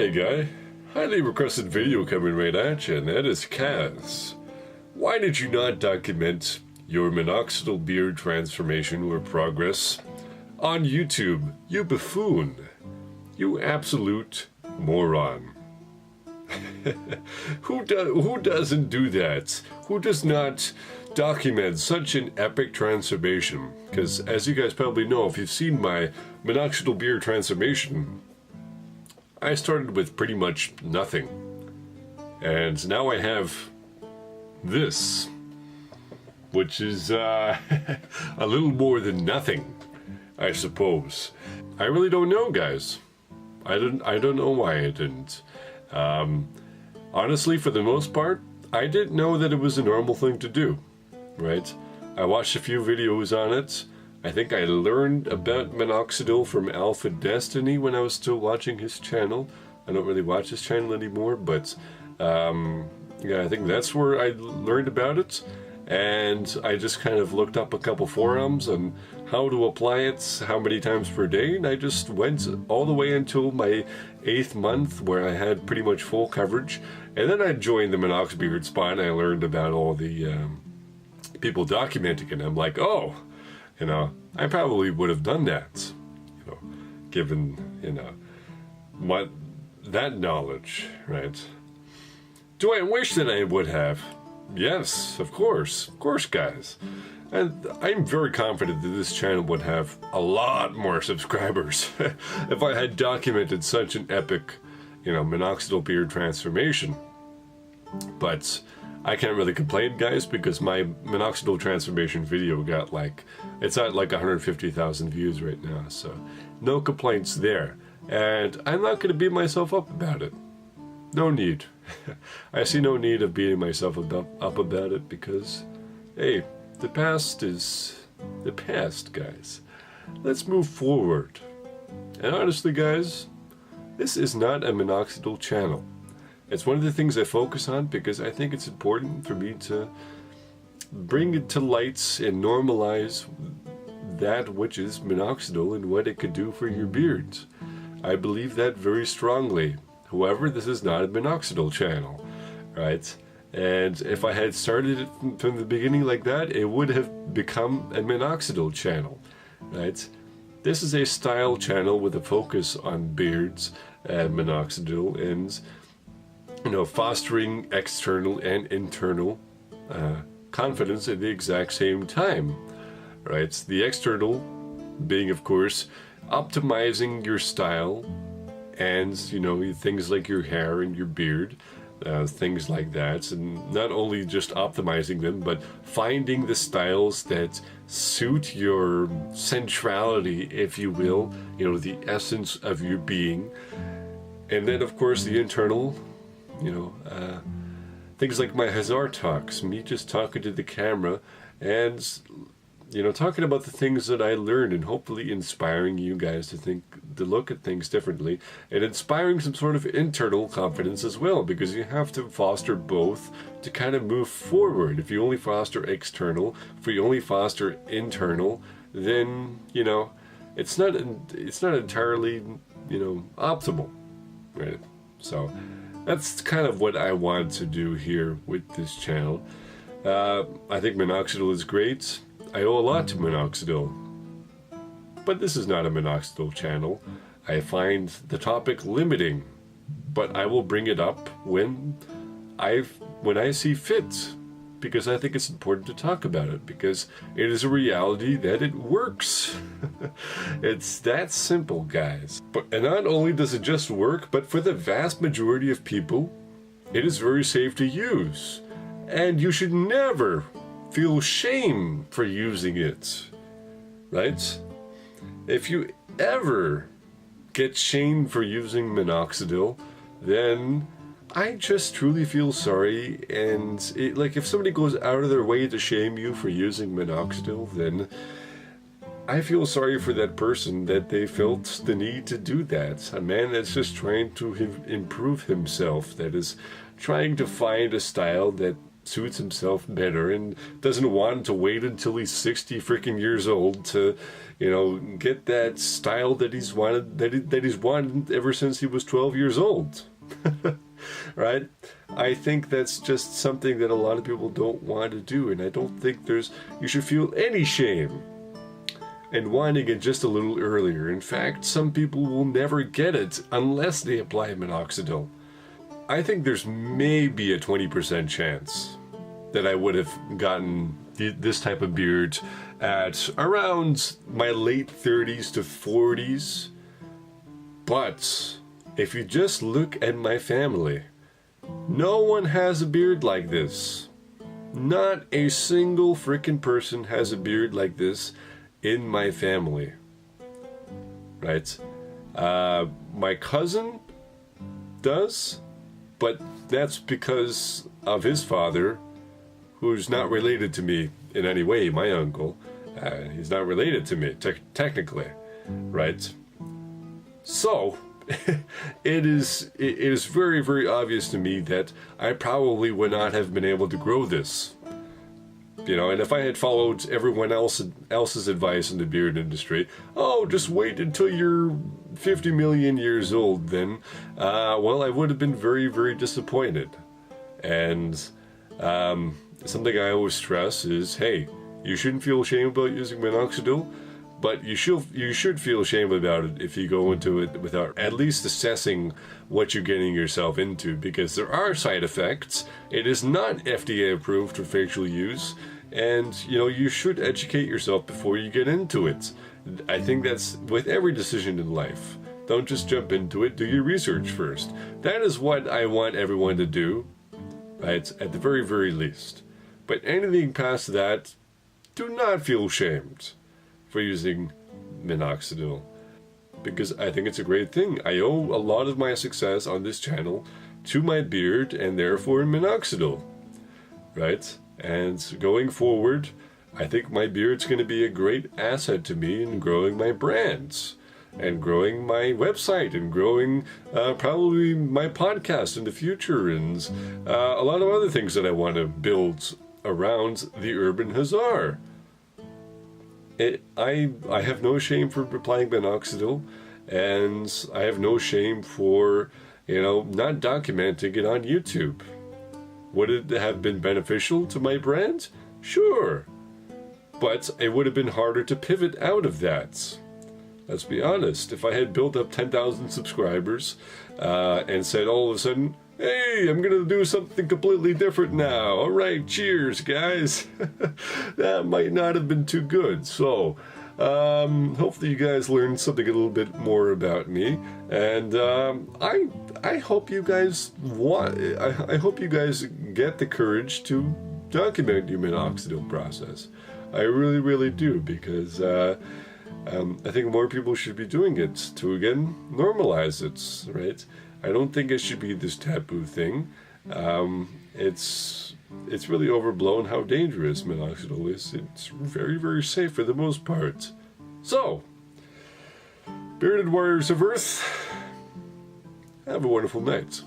Hey guy, highly requested video coming right at you, and that is Kaz. Why did you not document your minoxidil beard transformation or progress on YouTube, you buffoon? You absolute moron. Who doesn't do that? Who does not document such an epic transformation? Because as you guys probably know, if you've seen my minoxidil beard transformation, I started with pretty much nothing. And now I have this, which is a little more than nothing, I suppose. I really don't know, guys. I don't know why I didn't. Honestly, for the most part, I didn't know that it was a normal thing to do, right? I watched a few videos on it. I think I learned about minoxidil from Alpha Destiny when I was still watching his channel. I don't really watch his channel anymore, but yeah, I think that's where I learned about it. And I just kind of looked up a couple forums on how to apply it, how many times per day, and I just went all the way until my 8th month where I had pretty much full coverage. And then I joined the Minox Beard Spot and I learned about all the people documenting it. I'm like, oh, you know, I probably would have done that, you know, given, you know, that knowledge, right? Do I wish that I would have? Yes, of course, guys. And I'm very confident that this channel would have a lot more subscribers if I had documented such an epic, you know, minoxidil beard transformation. But I can't really complain, guys, because my minoxidil transformation video got it's at like 150,000 views right now, so no complaints there. And I'm not going to beat myself up about it. No need. I see no need of beating myself up about it because, hey, the past is the past, guys. Let's move forward. And honestly, guys, this is not a minoxidil channel. It's one of the things I focus on because I think it's important for me to bring it to lights and normalize that which is minoxidil and what it could do for your beards. I believe that very strongly. However, this is not a minoxidil channel, right? And if I had started it from the beginning like that, it would have become a minoxidil channel, right? This is a style channel with a focus on beards and minoxidil and, you know, fostering external and internal confidence at the exact same time, right? The external being, of course, optimizing your style and, you know, things like your hair and your beard, things like that, and not only just optimizing them, but finding the styles that suit your centrality, if you will, you know, the essence of your being. And then, of course, the internal, you know, things like my Hazard talks, me just talking to the camera and, you know, talking about the things that I learned and hopefully inspiring you guys to look at things differently and inspiring some sort of internal confidence as well, because you have to foster both to kind of move forward. If you only foster external, if you only foster internal, then, you know, it's not entirely, you know, optimal, right? So that's kind of what I want to do here with this channel. I think minoxidil is great. I owe a lot to minoxidil, but this is not a minoxidil channel. I find the topic limiting, but I will bring it up when I see fit, because I think it's important to talk about it, because it is a reality that it works. It's that simple, guys. And not only does it just work, but for the vast majority of people, it is very safe to use, and you should never feel shame for using it, right? If you ever get shamed for using minoxidil, then I just truly feel sorry. And like, if somebody goes out of their way to shame you for using minoxidil, then I feel sorry for that person that they felt the need to do that. A man that's just trying to improve himself, that is trying to find a style that suits himself better and doesn't want to wait until he's 60 freaking years old to, get that style that he's wanted, that he's wanted ever since he was 12 years old. Right? I think that's just something that a lot of people don't want to do, and I don't think you should feel any shame in wanting it just a little earlier. In fact, some people will never get it unless they apply minoxidil. I think there's maybe a 20% chance that I would have gotten this type of beard at around my late 30s to 40s. But if you just look at my family, no one has a beard like this. Not a single freaking person has a beard like this in my family. Right? My cousin does, but that's because of his father, who's not related to me in any way, my uncle. He's not related to me, technically. Right? So, it is very, very obvious to me that I probably would not have been able to grow this. And if I had followed everyone else's advice in the beard industry, just wait until you're 50 million years old, then, well, I would have been very, very disappointed. And something I always stress is, hey, you shouldn't feel shame about using minoxidil, but you should feel shame about it if you go into it without at least assessing what you're getting yourself into, because there are side effects. It is not FDA approved for facial use, and you should educate yourself before you get into it. I think that's with every decision in life. Don't just jump into it, do your research first. That is what I want everyone to do, right, at the very, very least. But anything past that, do not feel shamed for using minoxidil, because I think it's a great thing. I owe a lot of my success on this channel to my beard and therefore minoxidil, right? And going forward, I think my beard's going to be a great asset to me in growing my brands and growing my website and growing probably my podcast in the future and a lot of other things that I want to build around the Urban Hussar. I have no shame for applying minoxidil, and I have no shame for, not documenting it on YouTube. Would it have been beneficial to my brand? Sure. But it would have been harder to pivot out of that. Let's be honest. If I had built up 10,000 subscribers and said all of a sudden, hey, I'm going to do something completely different now. All right, cheers, guys. That might not have been too good. So, hopefully you guys learned something a little bit more about me. And I hope you guys I hope you guys get the courage to document your minoxidil process. I really, really do, because I think more people should be doing it to, again, normalize it, right? I don't think it should be this taboo thing. It's really overblown how dangerous minoxidil is. It's very, very safe for the most part. So, bearded warriors of Earth, have a wonderful night.